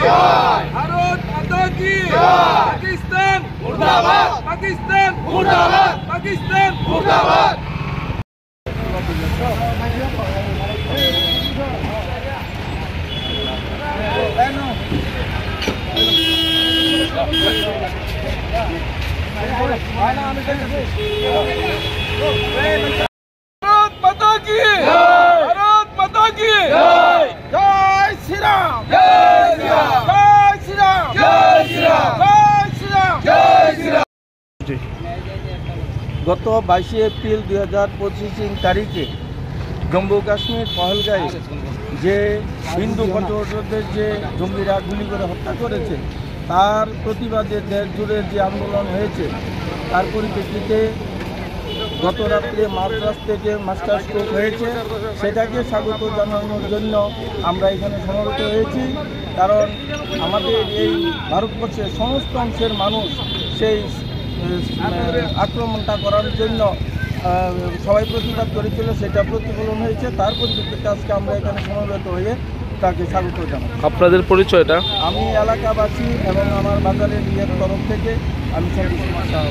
भारत माता की पाकिस्तान मुर्दाबाद पाकिस्तान मुर्दाबाद पाकिस्तान मुर्दाबाद भारत माता की भारत माता की जय श्री राम जय श्री राम जय श्री राम जय श्री राम जय श्री राम जय श्री राम। গত 22 এপ্রিল 2025 তারিখে জম্মু কাশ্মীর পহেলগাঁয়ে যে হিন্দু পর্যটকদের যে জঙ্গিরা গুলি করে হত্যা করেছে তার প্রতিবাদে দেশ জুড়ে যে আন্দোলন হয়েছে তার পরিপ্রেক্ষিতে গত রাত্রে মাদ্রাজ থেকে মাস্টার স্ট্রোক হয়েছে, সেটাকে স্বাগত জানানোর জন্য আমরা এখানে সমবেত হয়েছি। কারণ আমাদের এই ভারতবর্ষের সমস্ত অংশের মানুষ সেই আক্রমণটা করার জন্য সবাই প্রতিবাদ করেছিল, সেটা প্রতিফলন হয়েছে। তার পরিপ্রেক্ষিতে আজকে আমরা এখানে সমবেত হয়ে তাকে স্বাগত জানাই। আপনাদের পরিচয়টা? আমি এলাকাবাসী এবং আমার বাজারের তরফ থেকে আমি সন্তোষ কুমার সাহা।